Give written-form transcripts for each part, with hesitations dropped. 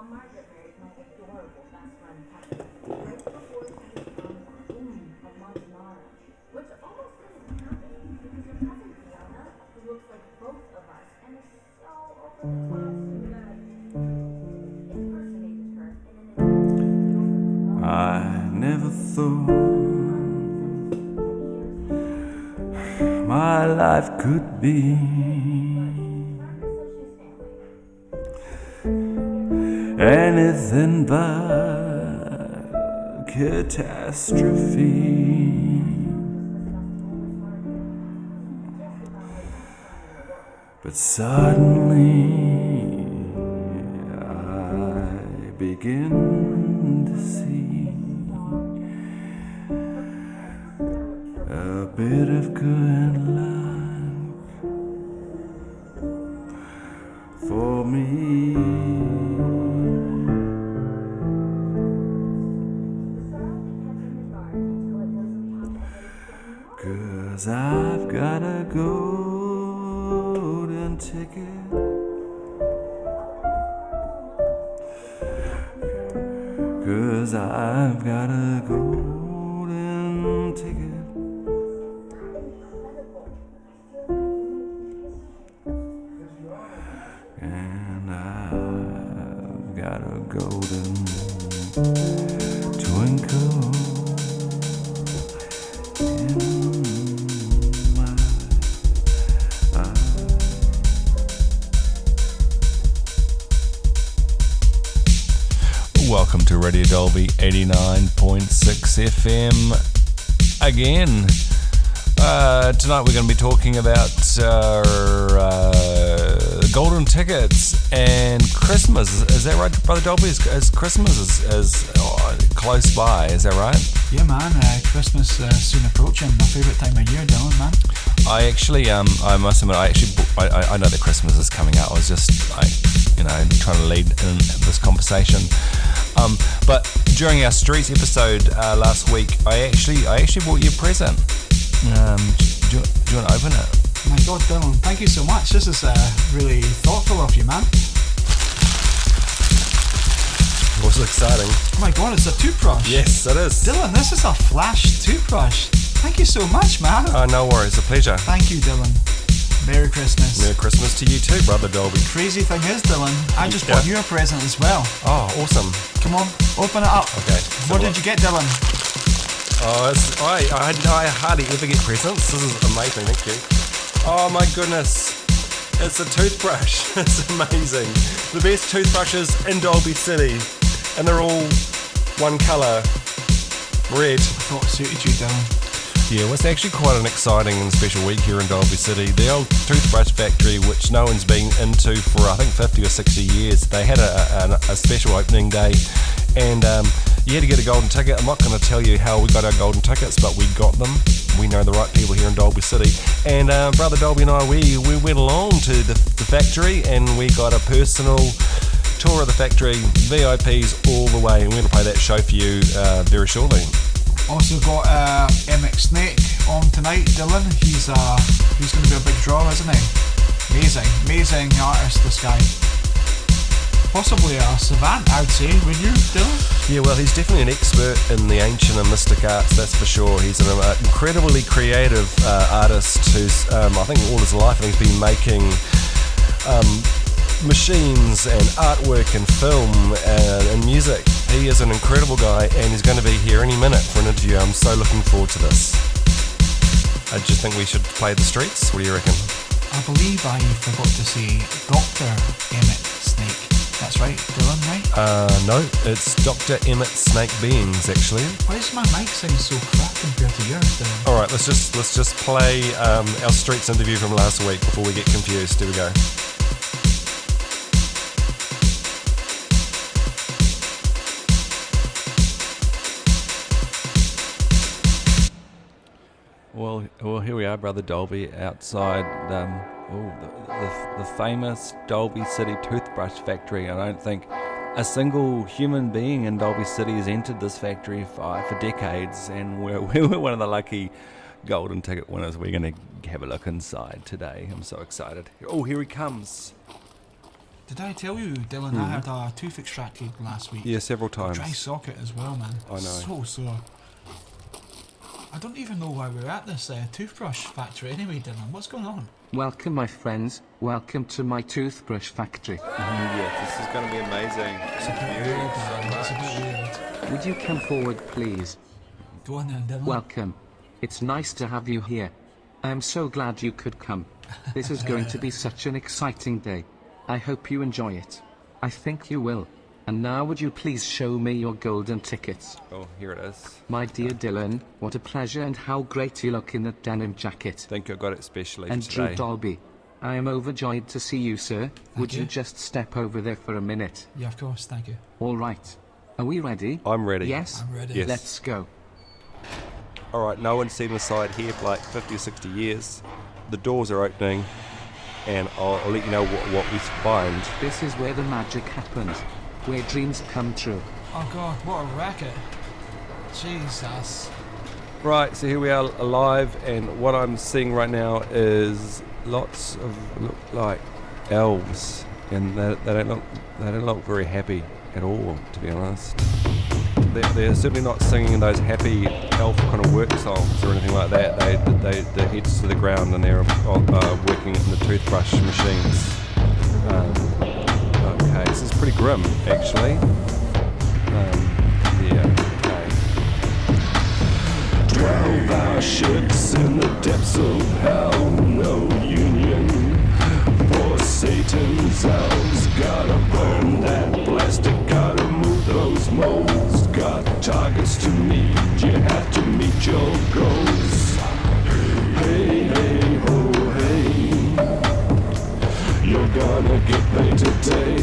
I never thought my life could be anything but catastrophe. But suddenly I begin to see a bit of good luck for me. 'Cause I've got a golden ticket, 'cause I've got a golden ticket, and I've got a golden twinkle in my eye. Welcome to Radio Dolby 89.6 FM again. Tonight we're going to be talking about golden tickets and Christmas. Is that right, Brother Dolby? Is Christmas is close by, is that right? Yeah, man. Christmas soon approaching. My favourite time of year, Dylan, man. I actually, I must admit, I know that Christmas is coming out. I was just, trying to lead in this conversation. But during our Streets episode last week, I actually bought you a present. Do you want to open it? My God, Dylan, thank you so much. This is really thoughtful of you, man. It was exciting. Oh my God, it's a toothbrush. Yes, it is. Dylan, this is a flash toothbrush. Thank you so much, man. No worries, a pleasure. Thank you, Dylan. Merry Christmas. Merry Christmas to you too, Brother Dolby. Crazy thing is, Dylan, I just bought you a present as well. Oh, awesome. Come on, open it up. Okay. What did you get, Dylan? Oh, I hardly ever get presents. This is amazing, thank you. Oh my goodness. It's a toothbrush. It's amazing. The best toothbrushes in Dolby City. And they're all one colour, red. I thought it suited you, Dylan. Yeah, well, it's actually quite an exciting and special week here in Dolby City. The old toothbrush factory, which no one's been into for I think 50 or 60 years, they had a special opening day, and you had to get a golden ticket. I'm not going to tell you how we got our golden tickets, but we got them. We know the right people here in Dolby City. And Brother Dolby and I, we went along to the factory, and we got a personal tour of the factory, VIPs all the way, and we're going to play that show for you very shortly. Also got Emit Snake on tonight, Dylan. He's going to be a big draw, isn't he? Amazing artist, this guy. Possibly a savant, I would say, would you, Dylan? Yeah, well, he's definitely an expert in the ancient and mystic arts, that's for sure. He's an incredibly creative artist who's, I think all his life, he's been making machines and artwork and film and music. He is an incredible guy, and he's going to be here any minute for an interview. I'm so looking forward to this. I just think we should play the streets. What do you reckon? I believe I forgot to say Dr Emit Snake. That's right, Dylan, right? No, it's Dr Emit Snake-Beings, actually. Why does my mic sound so crap compared to yours, Dylan? All right, let's just play our streets interview from last week before we get confused. Here we go. Well, here we are, Brother Dolby, outside the famous Dolby City toothbrush factory. I don't think a single human being in Dolby City has entered this factory for decades, and we're one of the lucky golden ticket winners. We're going to have a look inside today. I'm so excited. Oh, here he comes. Did I tell you, Dylan, I had a tooth extracted last week? Yeah, several A times. dry socket as well, man. I know. So sore. I don't even know why we're at this toothbrush factory anyway, Dylan. What's going on? Welcome, my friends. Welcome to my toothbrush factory. Yeah, this is going to be amazing. It's a bit weird, man. It's a bit weird. Would you come forward, please? Go on then, Dylan. Welcome. It's nice to have you here. I'm so glad you could come. This is going to be such an exciting day. I hope you enjoy it. I think you will. And now would you please show me your golden tickets? Oh, here it is. My dear Dylan, what a pleasure and how great you look in that denim jacket. Thank you, I got it especially And for today. Drew Dolby, I am overjoyed to see you, sir. Would you. you just step over there for a minute? Yeah, of course, thank you. All right. Are we ready? I'm ready. Yes? I'm ready. Yes. Let's go. Alright, no one's seen the side here for like 50 or 60 years. The doors are opening, and I'll let you know what we find. This is where the magic happens, where dreams come true. Oh god, what a racket. Jesus. Right, so here we are alive, and what I'm seeing right now is lots of look like elves, and they don't look very happy at all, to be honest. They're certainly not singing those happy elf kind of work songs or anything like that. Their heads to the ground, and they're working in the toothbrush machines. Okay, this is pretty grim, actually. Okay. 12-hour shifts in the depths of hell, no union for Satan's elves. Gotta burn that plastic, gotta move those molds. Got targets to meet, you have to meet your goals. Hey, hey, ho, hey, you're gonna get paid today.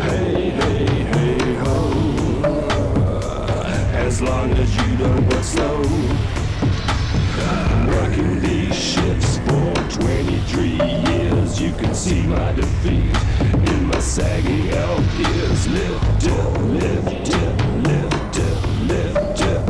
Hey, hey, hey, ho, as long as you don't work slow. Working these shifts for 23 years, you can see my defeat in my saggy elf ears. Lift it, lift it, lift it, lift it.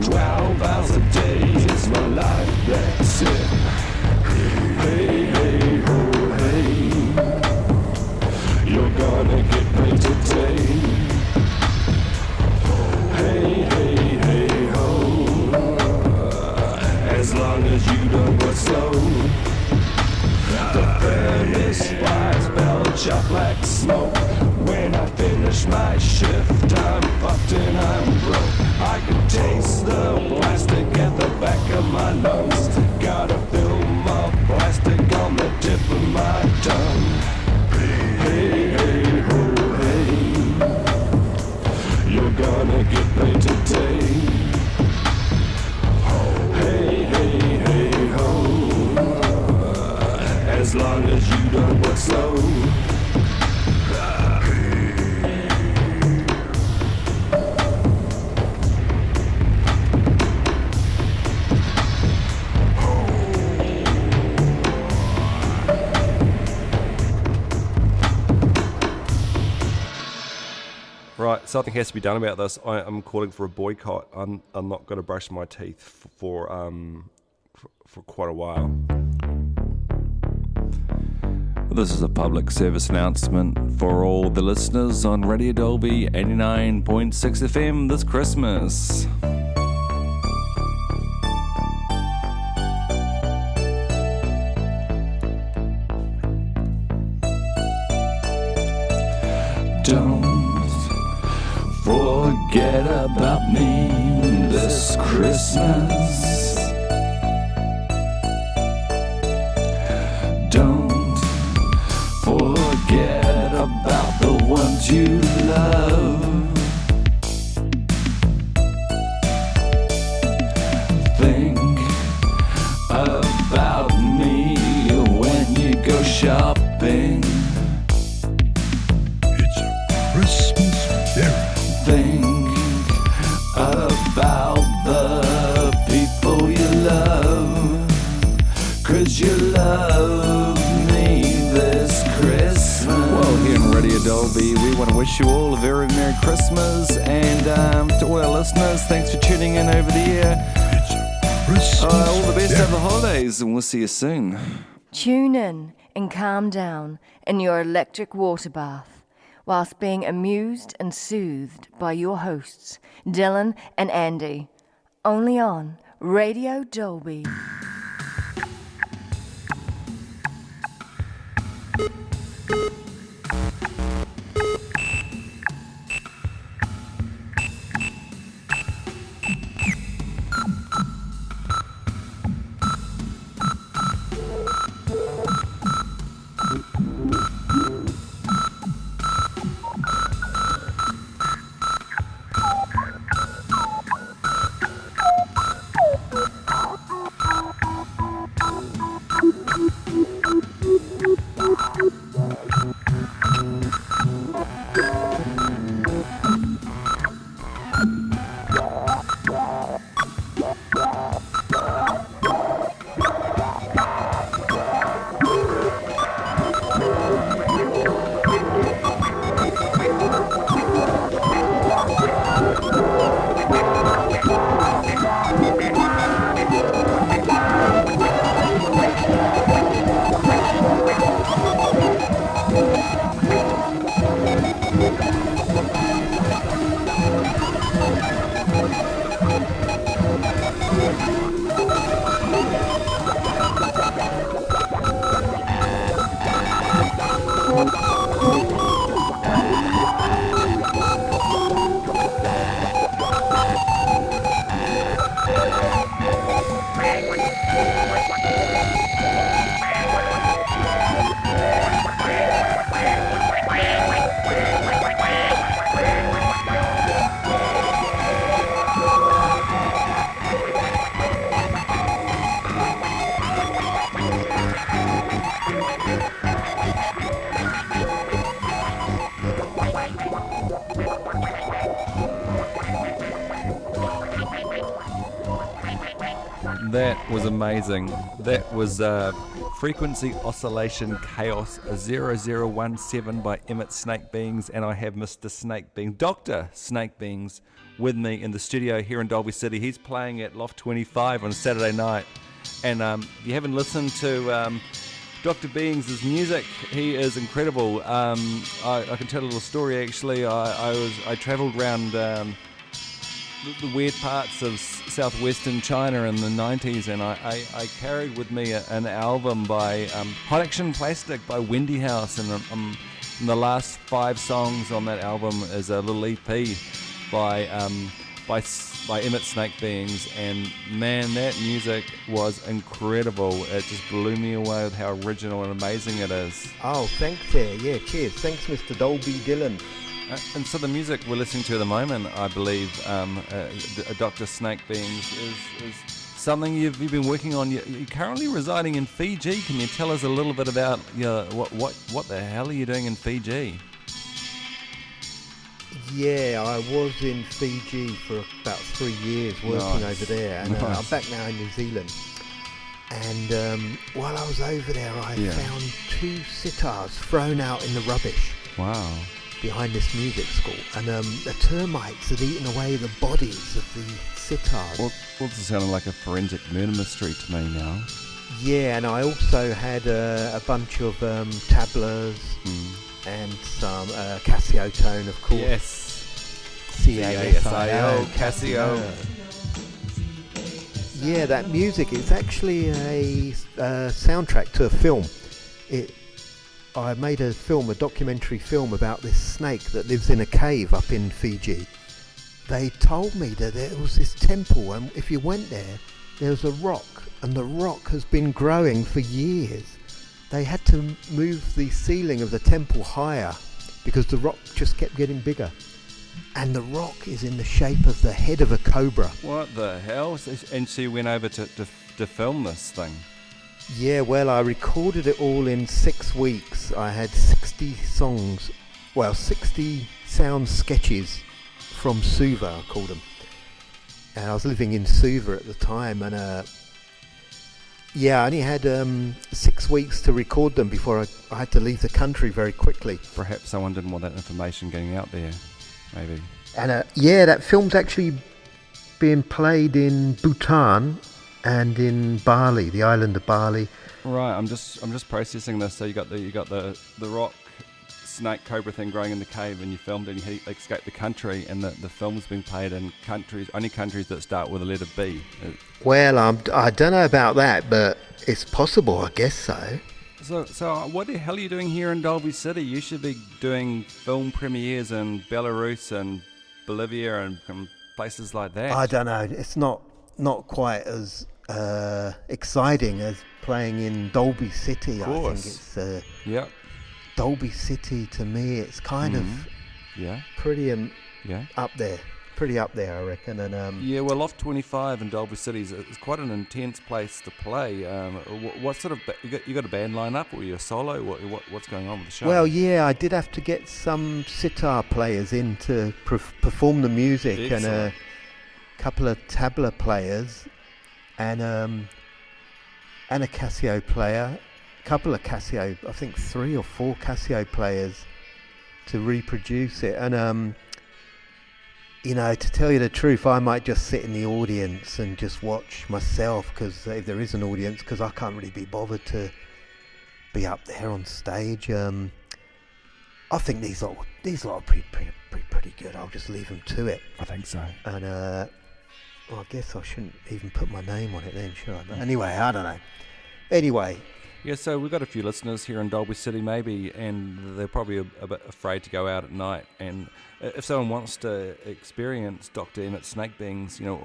12 hours a day is my life, that's it. Hey, hey, ho, hey, you're gonna get paid today. Hey, hey, hey, ho, as long as you don't work slow. The furnace fires belch up like smoke. When I finish my shift, I'm fucked and I'm broke. I can taste the plastic at the back of my lungs. Gotta fill my plastic on the tip of my tongue. Hey, hey, ho, hey, you're gonna get paid today. Hey, hey, hey, ho, as long as you don't work slow. Right, something has to be done about this. I'm calling for a boycott. I'm not going to brush my teeth for quite a while. This is a public service announcement for all the listeners on Radio Dolby 89.6 FM this Christmas. Don't forget about me this Christmas. Don't forget about the ones you love. Think about me when you go shopping. It's a Christmas spirit. Think about the people you love, 'cause you love me this Christmas. Well, here in Radio Dolby, we want to wish you all a very Merry Christmas, and to all our listeners, thanks for tuning in over the year. It's a Christmas All the best spirit. of the holidays, and we'll see you soon. Tune in and calm down in your electric water bath whilst being amused and soothed by your hosts, Dylan and Andy, only on Radio Dolby. That was amazing. That was Frequency Oscillation Chaos 0017 by Emit Snake-Beings, and I have Mr. Snake-Beings, Dr. Snake-Beings, with me in the studio here in Dolby City. He's playing at Loft 25 on Saturday night, and if you haven't listened to Dr. Beings' music, he is incredible. I can tell a little story actually. I travelled around the weird parts of southwestern China in the 90s, and I carried with me an album by Hot Action Plastic by Wendy House, and the last 5 songs on that album is a little EP by Emit Snake-Beings, and man, that music was incredible. It just blew me away with how original and amazing it is. Oh, thanks there. Yeah, cheers. Thanks, Mr. Dolby Dylan. And so the music we're listening to at the moment, I believe, Dr. Snake-Beings, is something you've been working on. You're currently residing in Fiji. Can you tell us a little bit about what the hell are you doing in Fiji? Yeah, I was in Fiji for about 3 years working over there, and I'm back now in New Zealand. And while I was over there, I found 2 sitars thrown out in the rubbish. Wow. Behind this music school, and the termites had eaten away the bodies of the sitars. Well, this is sounding like a forensic murder mystery to me now. Yeah, and I also had a bunch of tablas and some Casio tone, of course. Yes. C-A-S-I-O, Casio. Yeah, that music, it's actually a soundtrack to a film. I made a documentary film about this snake that lives in a cave up in Fiji. They told me that there was this temple, and if you went there, there was a rock, and the rock has been growing for years. They had to move the ceiling of the temple higher because the rock just kept getting bigger. And the rock is in the shape of the head of a cobra. What the hell? And she went over to film this thing. Yeah, well, I recorded it all in 6 weeks. I had 60 songs, 60 sound sketches from Suva, I called them. And I was living in Suva at the time, and I only had 6 weeks to record them before I had to leave the country very quickly. Perhaps someone didn't want that information getting out there, maybe. And that film's actually being played in Bhutan and in Bali, the island of Bali. Right, I'm just processing this. So you got the rock snake cobra thing growing in the cave, and you filmed it and you escaped the country, and the film's being played in only countries that start with the letter B. Well, I don't know about that, but it's possible, I guess so. So what the hell are you doing here in Dolby City? You should be doing film premieres in Belarus and Bolivia and places like that. I don't know. It's not quite as exciting as playing in Dolby City. Of course. I think it's Yep. Dolby City to me. It's kind of pretty up there. Pretty up there, I reckon. And yeah, well, Loft 25 in Dolby City is quite an intense place to play. What sort of you got a band line up, or are you a solo? What's going on with the show? well, yeah, I did have to get some sitar players in to perform the music. Excellent. And a couple of tabla players, and a Casio player, couple of Casio, I think 3 or 4 Casio players to reproduce it. And you know, to tell you the truth, I might just sit in the audience and just watch myself, because if there is an audience, because I can't really be bothered to be up there on stage. I think these lot are pretty good. I'll just leave them to it. I think so. And well, I guess I shouldn't even put my name on it then, should I? But anyway, I don't know. Anyway. Yeah, so we've got a few listeners here in Dolby City maybe, and they're probably a bit afraid to go out at night. And if someone wants to experience Dr Emit Snake-Beings, you know,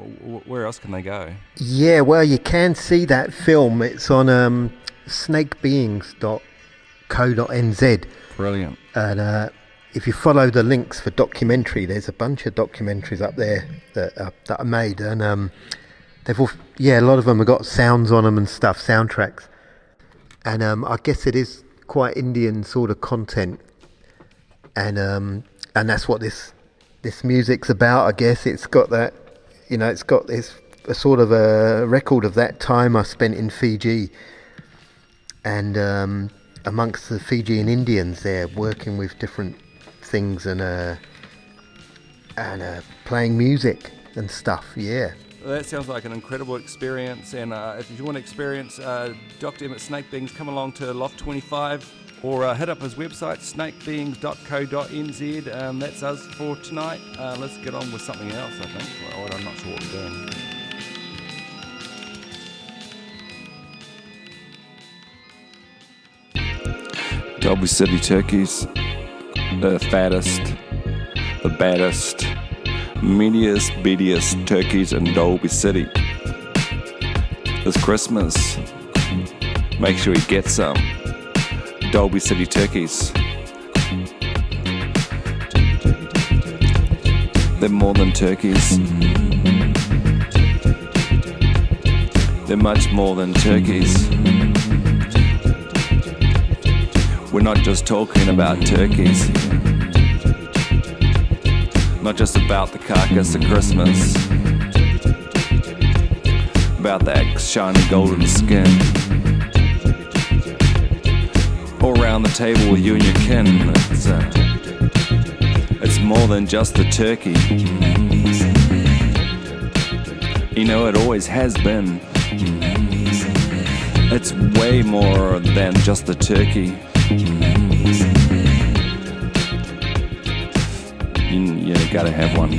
where else can they go? Yeah, well, you can see that film. It's on snakebeings.co.nz. Brilliant. And if you follow the links for documentary, there's a bunch of documentaries up there that are made, and they've all, a lot of them have got sounds on them and stuff, soundtracks. And I guess it is quite Indian sort of content, and that's what this music's about. I guess it's got that, you know, it's got this a sort of a record of that time I spent in Fiji, and amongst the Fijian Indians there, working with different things and playing music and stuff. Yeah. That sounds like an incredible experience, and if you want to experience Dr Emit Snake-Beings, come along to Loft 25 or hit up his website, snakebeings.co.nz. That's us for tonight. Let's get on with something else, I think. Well, I'm not sure what we're doing. Dolby City turkeys, the fattest, the baddest, meatiest, beatiest turkeys in Dolby City. This Christmas, make sure you get some Dolby City turkeys. They're more than turkeys. They're much more than turkeys. We're not just talking about turkeys. Not just about the carcass of Christmas, about that shiny golden skin, or around the table with you and your kin. It's more than just the turkey. You know, it always has been. It's way more than just the turkey. You gotta have one.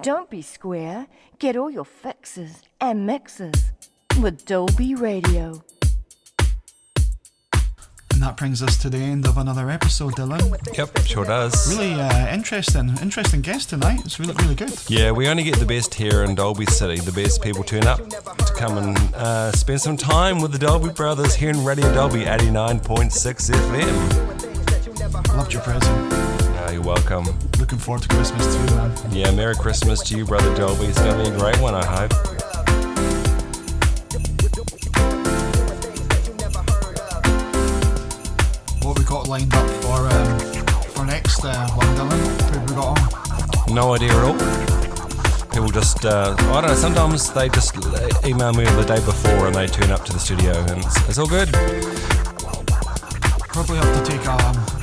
Don't be square. Get all your fixes and mixes with Dolby Radio. And that brings us to the end of another episode, Dylan. Yep, sure does. Really interesting guest tonight. It's really, really good. Yeah, we only get the best here in Dolby City. The best people turn up to come and spend some time with the Dolby Brothers here in Radio Dolby 89.6 FM. Loved your present. You're welcome. Looking forward to Christmas too, man. Yeah, Merry Christmas to you, Brother Dolby. It's going to be a great one, I hope. What we got lined up for next one, Dylan? What have we got on? No idea at all. People just, I don't know, sometimes they just email me the day before and they turn up to the studio and it's all good. Probably have to take a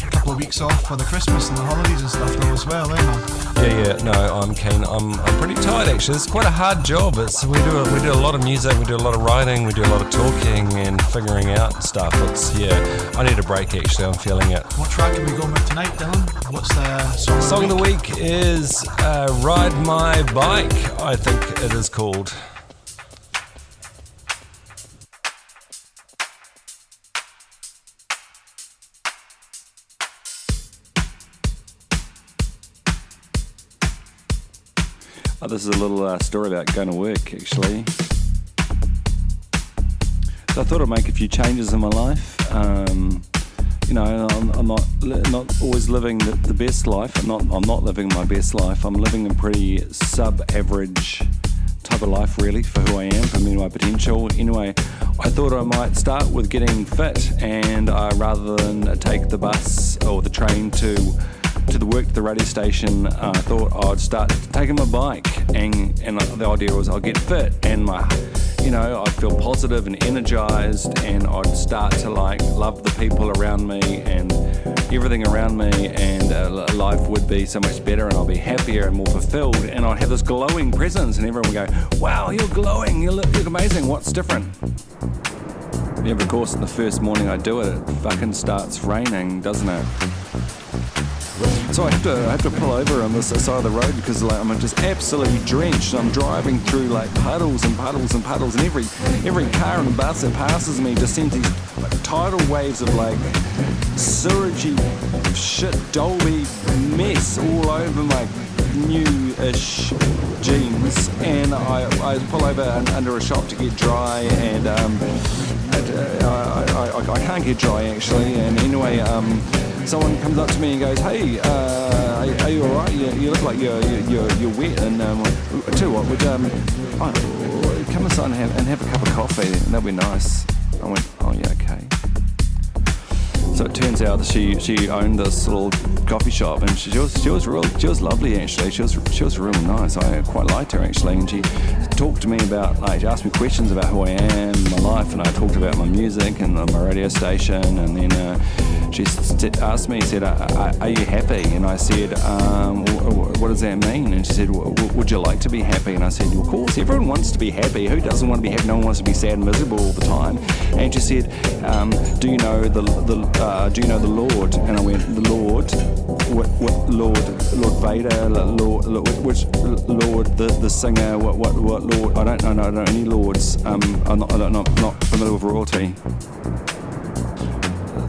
couple couple of weeks off for the Christmas and the holidays and stuff though as well, man. Yeah, no, I'm keen. I'm pretty tired actually. It's quite a hard job. We do a lot of music, we do a lot of writing, we do a lot of talking and figuring out stuff. I need a break actually. I'm feeling it. What track are we going with tonight, Dylan? What's the song of the week? Is Ride My Bike, I think it is called. This is a little story about going to work, actually. So I thought I'd make a few changes in my life. I'm not always living the best life. I'm not living my best life. I'm living a pretty sub-average type of life, really, for who I am, for my potential. Anyway, I thought I might start with getting fit, and rather than take the bus or the train to the work to the radio station, I thought I'd start taking my bike, and the idea was I'd get fit and I'd feel positive and energized, and I'd start to love the people around me and everything around me, and life would be so much better, and I'll be happier and more fulfilled, and I'd have this glowing presence, and everyone would go, wow, you're glowing, you look amazing, what's different? Yeah, but of course, the first morning I do it fucking starts raining, doesn't it? So I have to pull over on this side of the road because I'm just absolutely drenched. I'm driving through puddles and puddles and puddles, and every car and bus that passes me just sends these tidal waves of sewagey shit, Dolby mess all over my new-ish jeans, and I pull over under a shop to get dry, and I can't get dry actually, and anyway someone comes up to me and goes, hey, are you alright? You look like you're wet, and I tell you what, come inside and have a cup of coffee, that'd be nice. I went, oh yeah, okay. So it turns out that she owned this little coffee shop, and she was lovely actually. She was real nice. I quite liked her actually, and she talked to me about she asked me questions about who I am, my life, and I talked about my music and my radio station, and then she asked me, said, are you happy? And I said, what does that mean? And she said, would you like to be happy? And I said, well, of course, everyone wants to be happy. Who doesn't want to be happy? No one wants to be sad and miserable all the time. And she said, do you know the Lord? And I went, the Lord? What Lord? Lord Vader? Lord, which Lord? The singer? What Lord? I don't know any lords. I'm not familiar with royalty.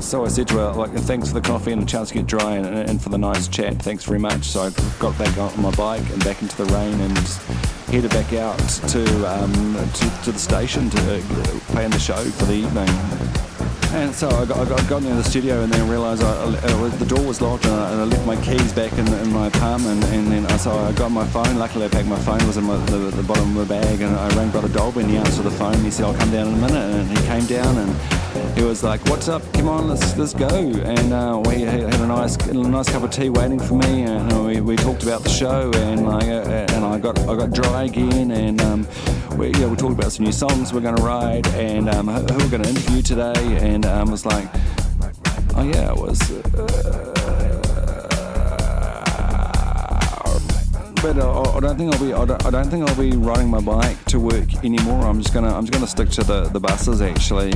So I said to her, thanks for the coffee and the chance to get dry, and for the nice chat, thanks very much. So I got back on my bike and back into the rain, and headed back out to the station to play in the show for the evening. And so I got into the studio, and then realised the door was locked, and I left my keys back in my apartment, and then so I got my phone. Luckily I packed my phone, was in the bottom of my bag, and I rang Brother Dolby, and he answered the phone, and he said, I'll come down in a minute, and he came down, and he was like, what's up, come on, let's go, and we had a nice cup of tea waiting for me, and we talked about the show, and I got dry again, and we talked about some new songs we're going to write, and who we're going to interview today, and I was like, oh yeah, it was. But I don't think I'll be riding my bike to work anymore. I'm just gonna stick to the buses actually.